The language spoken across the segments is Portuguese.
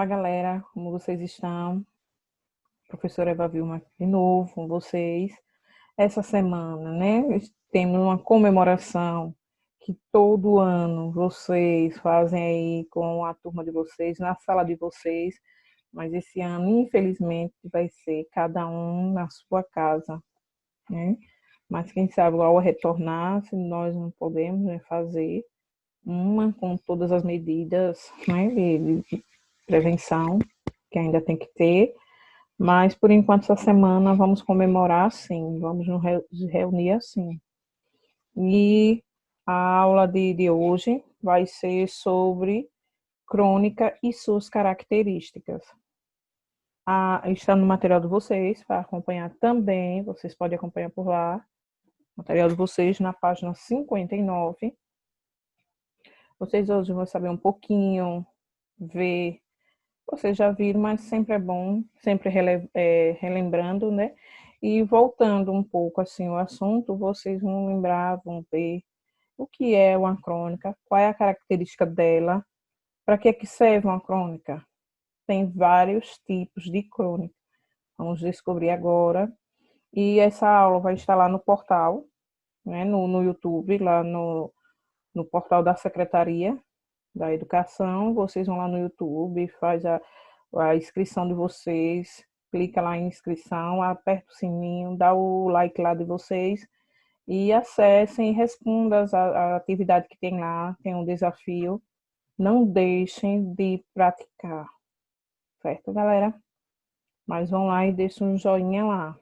Olá, galera, como vocês estão? Professora Eva Vilma aqui de novo com vocês. Essa semana, né, temos uma comemoração que todo ano vocês fazem aí com a turma de vocês, na sala de vocês, mas esse ano, infelizmente, vai ser cada um na sua casa, né? Mas quem sabe ao retornar, se nós não podemos, né, fazer uma com todas as medidas, né, de prevenção que ainda tem que ter, mas por enquanto essa semana vamos comemorar assim, vamos nos reunir assim. E a aula de hoje vai ser sobre crônica e suas características. Está no material de vocês, para acompanhar também, vocês podem acompanhar por lá, material de vocês na página 59. Vocês hoje vão saber um pouquinho, ver. Vocês já viram, mas sempre é bom, sempre relembrando, né? E voltando um pouco assim o assunto, vocês vão lembrar, vão ver o que é uma crônica, qual é a característica dela, para que é que serve uma crônica. Tem vários tipos de crônica. Vamos descobrir agora. E essa aula vai estar lá no portal, né? No YouTube, lá no portal da Secretaria da Educação. Vocês vão lá no YouTube, faz a inscrição de vocês, clica lá em inscrição, aperta o sininho, dá o like lá de vocês e acessem e respondam a atividade que tem lá, tem um desafio. Não deixem de praticar, certo, galera? Mas vão lá e deixem um joinha lá.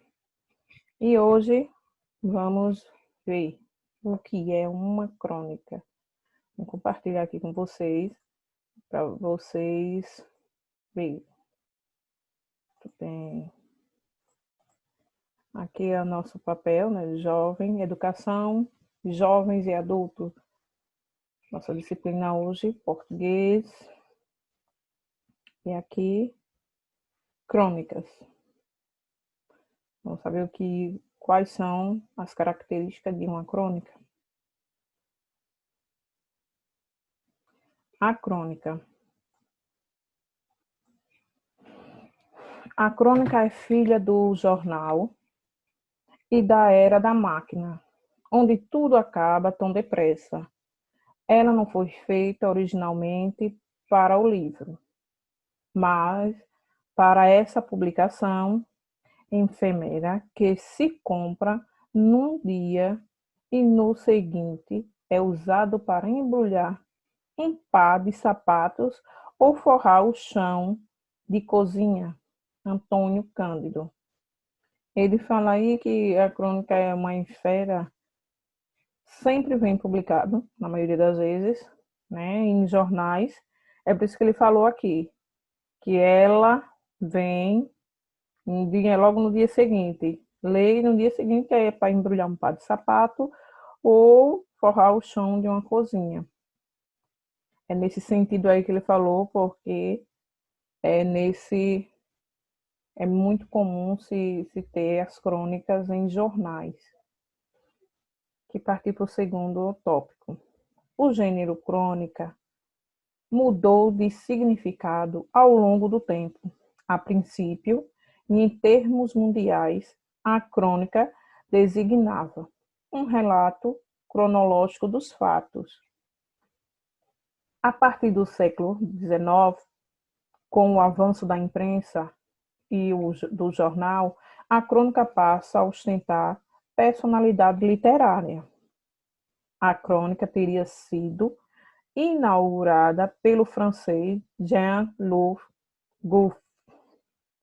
E hoje vamos ver o que é uma crônica. Vou compartilhar aqui com vocês, para vocês verem. Bem, aqui é o nosso papel, né? Jovem, educação, jovens e adultos. Nossa disciplina hoje, português. E aqui, crônicas. Vamos saber quais são as características de uma crônica. A crônica. A crônica é filha do jornal e da era da máquina, onde tudo acaba tão depressa. Ela não foi feita originalmente para o livro, mas para essa publicação efêmera que se compra num dia e no seguinte é usado para embrulhar um par de sapatos ou forrar o chão de cozinha. Antônio Cândido. Ele fala aí que a crônica é uma esfera, sempre vem publicado, na maioria das vezes, né, em jornais. É por isso que ele falou aqui, que ela vem logo no dia seguinte. Lê no dia seguinte é para embrulhar um par de sapato ou forrar o chão de uma cozinha. É nesse sentido aí que ele falou, porque é muito comum se ter as crônicas em jornais. Que partir para o segundo tópico. O gênero crônica mudou de significado ao longo do tempo. A princípio, em termos mundiais, a crônica designava um relato cronológico dos fatos. A partir do século XIX, com o avanço da imprensa e do jornal, a crônica passa a ostentar personalidade literária. A crônica teria sido inaugurada pelo francês Jean-Luc Gouff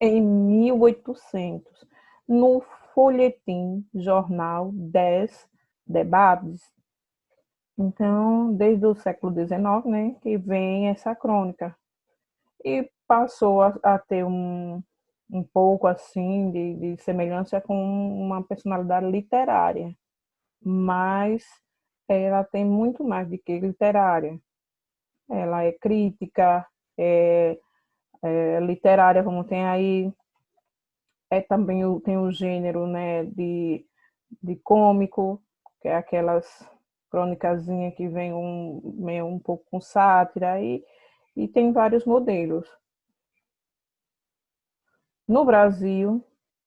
em 1800, no folhetim jornal Des Débats. Então, desde o século XIX, né, que vem essa crônica. E passou a ter um pouco assim de semelhança com uma personalidade literária, mas ela tem muito mais do que literária. Ela é crítica, é literária, como tem aí, também tem o gênero, né, de cômico, que é aquelas crônicazinhas que vem meio um pouco com sátira, e tem vários modelos. No Brasil,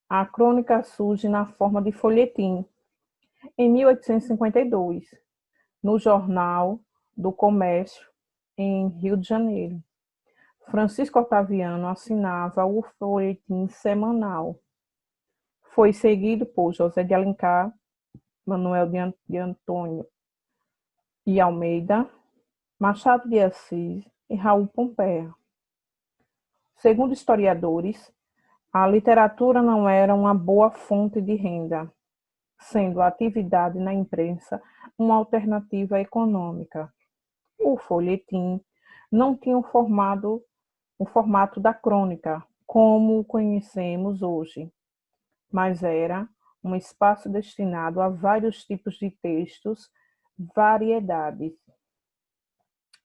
a crônica surge na forma de folhetim, em 1852, no Jornal do Comércio, em Rio de Janeiro. Francisco Otaviano assinava o folhetim semanal. Foi seguido por José de Alencar, Manuel de Antônio e Almeida, Machado de Assis e Raul Pompeia. Segundo historiadores, a literatura não era uma boa fonte de renda, sendo a atividade na imprensa uma alternativa econômica. O folhetim não tinha o formato da crônica, como o conhecemos hoje, mas era um espaço destinado a vários tipos de textos, variedades.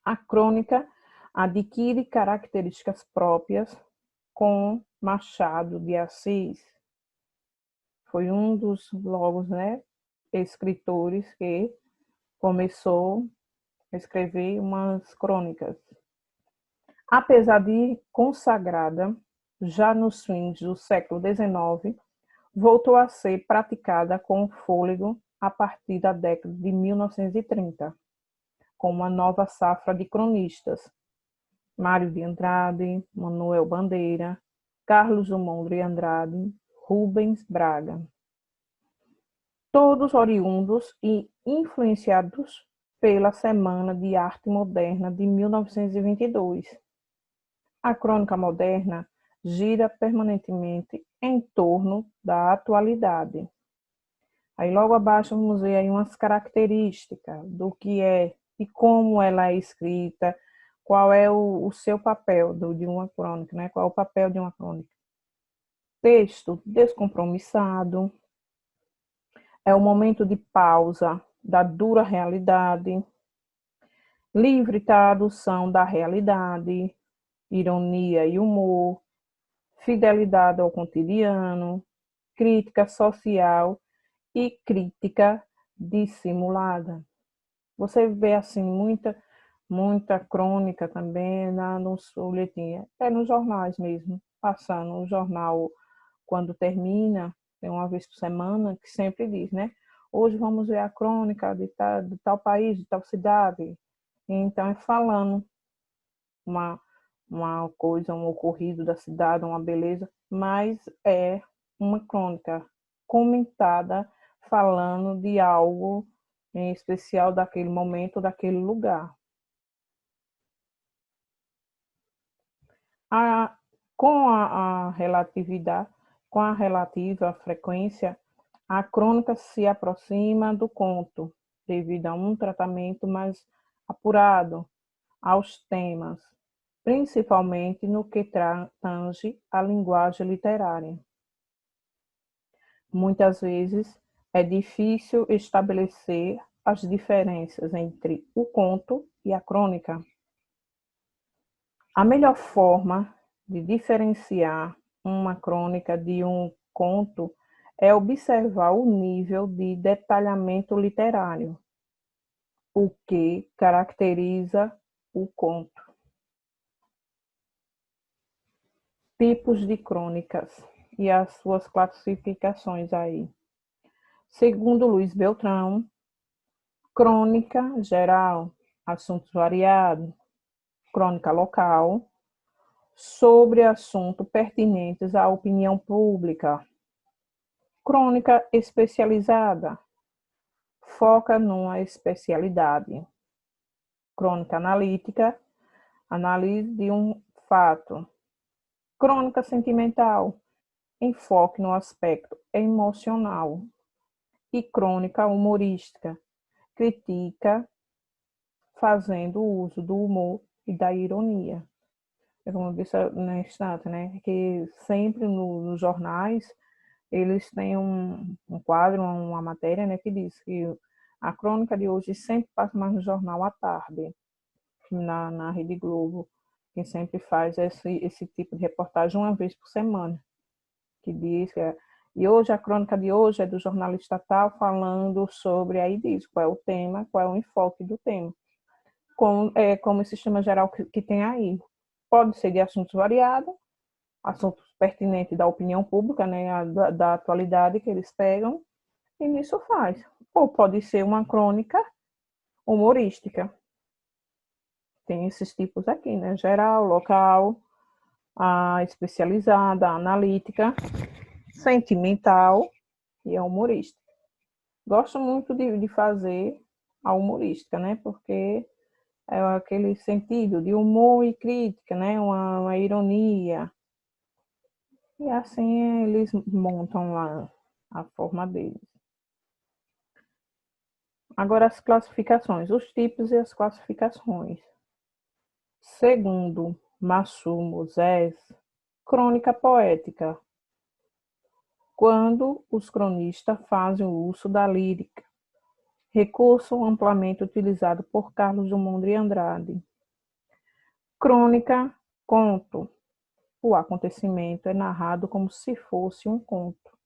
A crônica adquire características próprias com Machado de Assis. Foi um dos logos, escritores que começou a escrever umas crônicas. Apesar de consagrada já nos fins do século XIX, voltou a ser praticada com fôlego a partir da década de 1930, com uma nova safra de cronistas, Mário de Andrade, Manuel Bandeira, Carlos Drummond de Andrade, Rubens Braga. Todos oriundos e influenciados pela Semana de Arte Moderna de 1922. A crônica moderna gira permanentemente em torno da atualidade. Aí logo abaixo vamos ver aí umas características do que é e como ela é escrita, qual é o seu papel de uma crônica, né? Qual é o papel de uma crônica? Texto descompromissado, é o momento de pausa da dura realidade, livre tradução da realidade, ironia e humor, fidelidade ao cotidiano, crítica social e crítica dissimulada. Você vê assim muita crônica também nos folhetins, até nos jornais mesmo, passando o jornal quando termina, tem uma vez por semana, que sempre diz, né? Hoje vamos ver a crônica de tal país, de tal cidade. Então, é falando uma coisa, um ocorrido da cidade, uma beleza, mas é uma crônica comentada falando de algo em especial daquele momento, daquele lugar. A, com a relativa frequência, a crônica se aproxima do conto, devido a um tratamento mais apurado aos temas, principalmente no que tange à linguagem literária. Muitas vezes é difícil estabelecer as diferenças entre o conto e a crônica. A melhor forma de diferenciar uma crônica de um conto é observar o nível de detalhamento literário, o que caracteriza o conto. Tipos de crônicas e as suas classificações aí. Segundo Luiz Beltrão, crônica geral, assuntos variados, crônica local, sobre assuntos pertinentes à opinião pública, crônica especializada, foca numa especialidade, crônica analítica, análise de um fato, crônica sentimental, enfoque no aspecto emocional, e crônica humorística, critica fazendo uso do humor e da ironia. Como eu disse na instante, né, que sempre nos jornais eles têm um quadro, uma matéria, né, que diz que a crônica de hoje sempre passa mais no jornal à tarde, na Rede Globo, que sempre faz esse tipo de reportagem uma vez por semana, que diz que e hoje a crônica de hoje é do jornalista tal falando sobre, aí diz qual é o tema, qual é o enfoque do tema, como esse sistema geral que tem aí. Pode ser de assuntos variados, assuntos pertinentes da opinião pública, né, da atualidade que eles pegam, e nisso faz. Ou pode ser uma crônica humorística. Tem esses tipos aqui, né? Geral, local, a especializada, a analítica, sentimental e a humorística. Gosto muito de fazer a humorística, né? Porque é aquele sentido de humor e crítica, né? Uma ironia. E assim eles montam lá a forma deles. Agora as classificações, os tipos e as classificações. Segundo Massu Moisés, crônica poética, quando os cronistas fazem o uso da lírica, recurso amplamente utilizado por Carlos Drummond de Andrade. Crônica, conto. O acontecimento é narrado como se fosse um conto.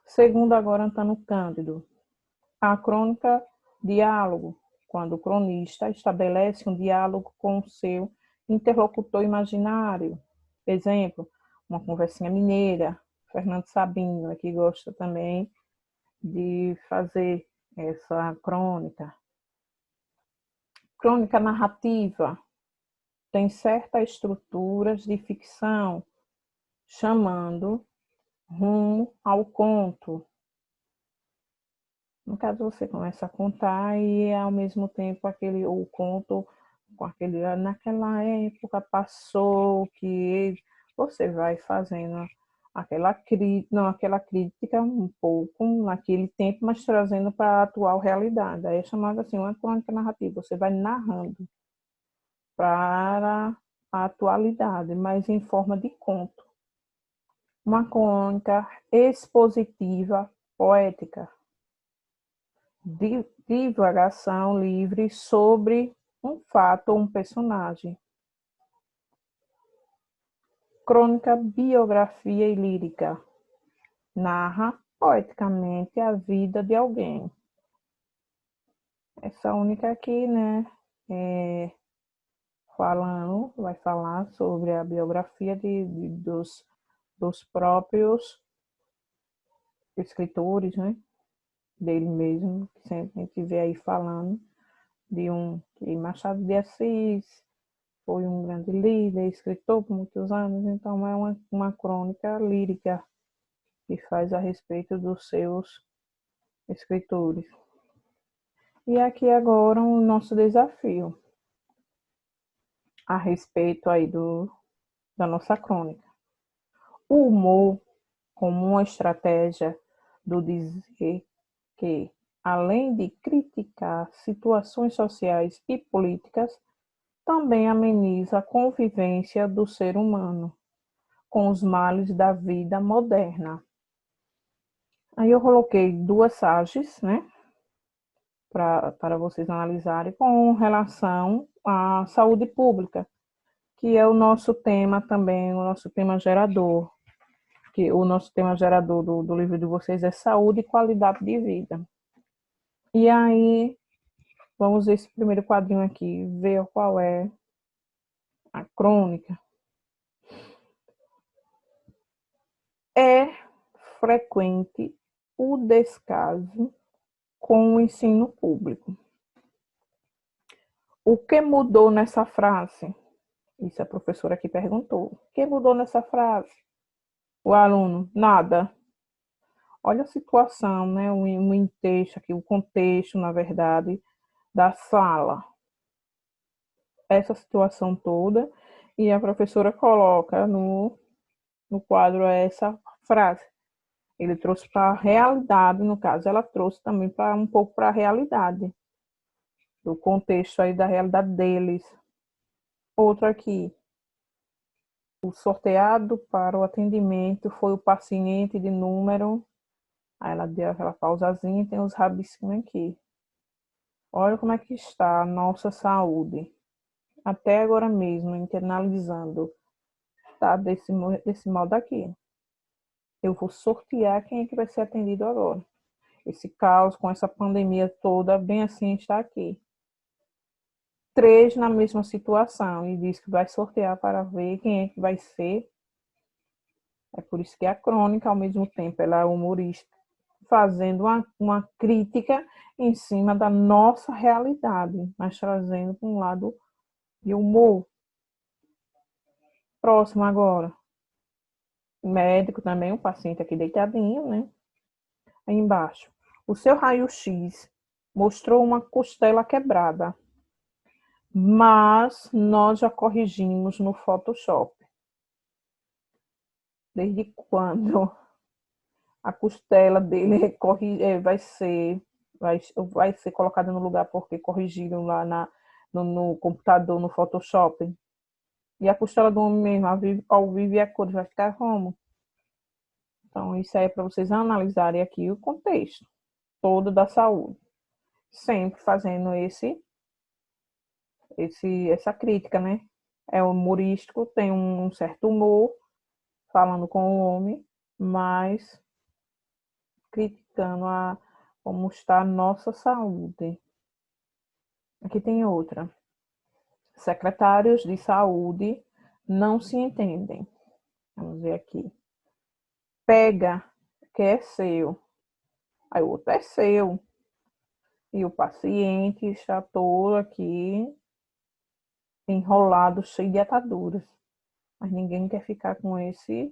Segundo agora Antônio Cândido, a crônica, diálogo, quando o cronista estabelece um diálogo com o seu interlocutor imaginário. Exemplo, uma conversinha mineira. Fernando Sabino, que gosta também de fazer essa crônica. Crônica narrativa tem certas estruturas de ficção, chamando rumo ao conto. No caso, você começa a contar e, ao mesmo tempo, o conto, com aquele, naquela época passou, que você vai fazendo aquela crítica um pouco naquele tempo, mas trazendo para a atual realidade. Aí é chamado assim, uma crônica narrativa. Você vai narrando para a atualidade, mas em forma de conto. Uma crônica expositiva poética. Divagação livre sobre um fato ou um personagem. Crônica, biografia e lírica. Narra poeticamente a vida de alguém. Essa única aqui, né, vai falar sobre a biografia dos próprios escritores, né, dele mesmo, que sempre a gente vê aí falando de que Machado de Assis foi um grande líder, escritor por muitos anos, então é uma crônica lírica que faz a respeito dos seus escritores. E aqui agora o nosso desafio a respeito aí da nossa crônica. O humor como uma estratégia do dizer que, além de criticar situações sociais e políticas, também ameniza a convivência do ser humano com os males da vida moderna. Aí eu coloquei duas sages, né, para vocês analisarem com relação à saúde pública, que é o nosso tema também, o nosso tema gerador, que o nosso tema gerador do livro de vocês é saúde e qualidade de vida. E aí, vamos ver esse primeiro quadrinho aqui, ver qual é a crônica. É frequente o descaso com o ensino público. O que mudou nessa frase? Isso a professora aqui perguntou. O que mudou nessa frase? O aluno, nada. Olha a situação, né? O texto aqui, o contexto, na verdade, da sala. Essa situação toda, e a professora coloca no quadro essa frase. Ele trouxe para a realidade, no caso, ela trouxe também para um pouco para a realidade, do contexto aí da realidade deles. Outro aqui. O sorteado para o atendimento foi o paciente de número. Aí ela deu aquela pausazinha e tem os rabiscos aqui. Olha como é que está a nossa saúde. Até agora mesmo, internalizando. Tá desse modo aqui. Eu vou sortear quem é que vai ser atendido agora. Esse caos com essa pandemia toda, bem assim está aqui. três na mesma situação e diz que vai sortear para ver quem é que vai ser. É por isso que a crônica, ao mesmo tempo, ela é humorista, fazendo uma crítica em cima da nossa realidade, mas trazendo para um lado de humor. Próximo agora. Médico também, um paciente aqui deitadinho, né? Aí embaixo. O seu raio-x mostrou uma costela quebrada, mas nós já corrigimos no Photoshop. Desde quando a costela dele vai ser colocada no lugar porque corrigiram lá no computador, no Photoshop? E a costela do homem mesmo, ao vivo e a cor, vai ficar como? Então, isso aí é para vocês analisarem aqui o contexto todo da saúde. Sempre fazendo essa crítica, né? É humorístico, tem um certo humor, falando com o homem, mas criticando como está a nossa saúde. Aqui tem outra. Secretários de saúde não se entendem. Vamos ver aqui. Pega, que é seu. Aí o outro é seu. E o paciente está todo aqui enrolado, cheio de ataduras. Mas ninguém quer ficar com essa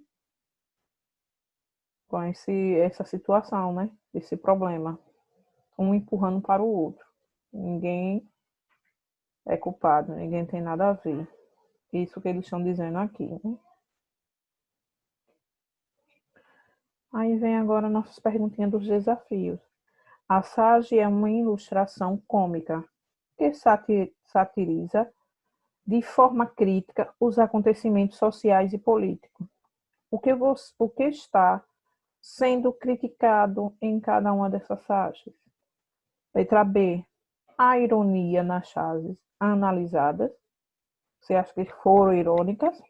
situação, né? Esse problema. Um empurrando para o outro. Ninguém é culpado, ninguém tem nada a ver. Isso que eles estão dizendo aqui, né? Aí vem agora nossas perguntinhas dos desafios. A sage é uma ilustração cômica que satiriza de forma crítica os acontecimentos sociais e políticos. O que está sendo criticado em cada uma dessas sages? Letra B. A ironia nas sages analisadas. Você acha que foram irônicas?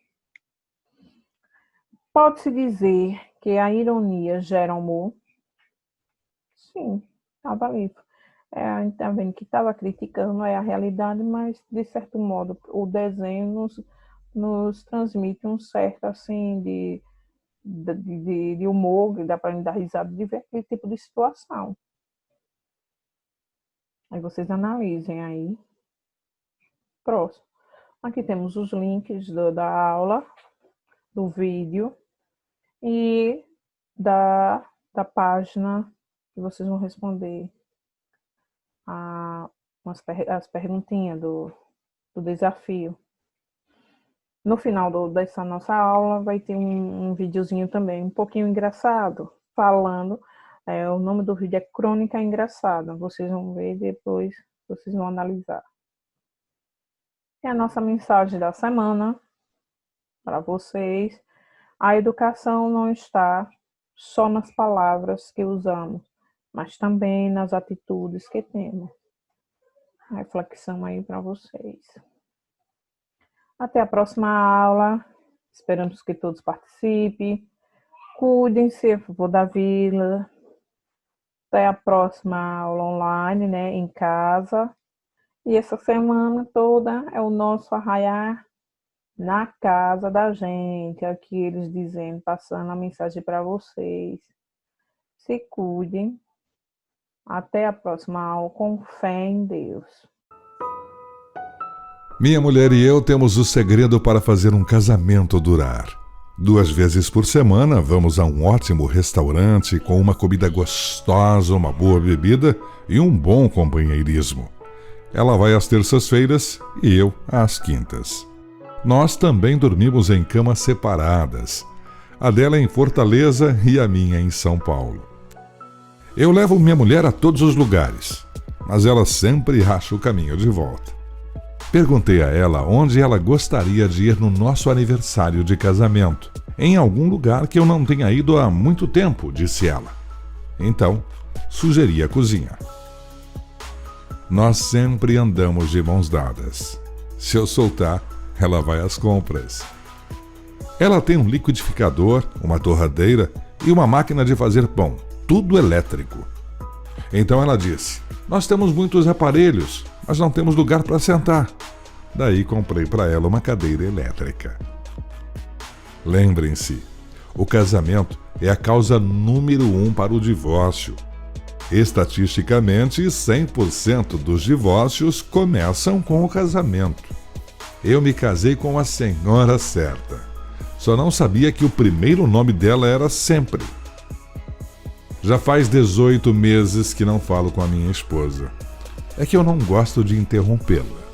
Pode-se dizer que a ironia gera humor? Sim, estava ali. A gente está vendo que estava criticando a realidade, mas, de certo modo, o desenho nos transmite um certo, assim, de humor, que dá para dar risada de ver aquele tipo de situação. Aí vocês analisem aí. Próximo. Aqui temos os links da aula, do vídeo e da página que vocês vão responder as perguntinhas do desafio. No final dessa nossa aula vai ter um videozinho também, um pouquinho engraçado, falando, o nome do vídeo é Crônica Engraçada. Vocês vão ver depois, vocês vão analisar. E a nossa mensagem da semana para vocês: a educação não está só nas palavras que usamos, mas também nas atitudes que temos. A reflexão aí para vocês. Até a próxima aula. Esperamos que todos participem. Cuidem-se, a favor da vida. Até a próxima aula online, né, em casa. E essa semana toda é o nosso arraiar na casa da gente. Aqui eles dizendo, passando a mensagem para vocês. Se cuidem. Até a próxima aula, com fé em Deus. Minha mulher e eu temos o segredo para fazer um casamento durar. 2 vezes por semana vamos a um ótimo restaurante com uma comida gostosa, uma boa bebida e um bom companheirismo. Ela vai às terças-feiras e eu às quintas. Nós também dormimos em camas separadas. A dela em Fortaleza e a minha em São Paulo. Eu levo minha mulher a todos os lugares, mas ela sempre acha o caminho de volta. Perguntei a ela onde ela gostaria de ir no nosso aniversário de casamento. Em algum lugar que eu não tenha ido há muito tempo, disse ela. Então, sugeri a cozinha. Nós sempre andamos de mãos dadas. Se eu soltar, ela vai às compras. Ela tem um liquidificador, uma torradeira e uma máquina de fazer pão, tudo elétrico. Então ela disse: nós temos muitos aparelhos, mas não temos lugar para sentar. Daí comprei para ela uma cadeira elétrica. Lembrem-se, o casamento é a causa número 1 para o divórcio. Estatisticamente, 100% dos divórcios começam com o casamento. Eu me casei com a senhora certa. Só não sabia que o primeiro nome dela era Sempre. Já faz 18 meses que não falo com a minha esposa. É que eu não gosto de interrompê-la.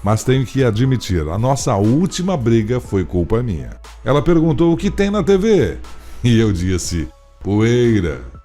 Mas tenho que admitir, a nossa última briga foi culpa minha. Ela perguntou o que tem na TV. E eu disse, poeira.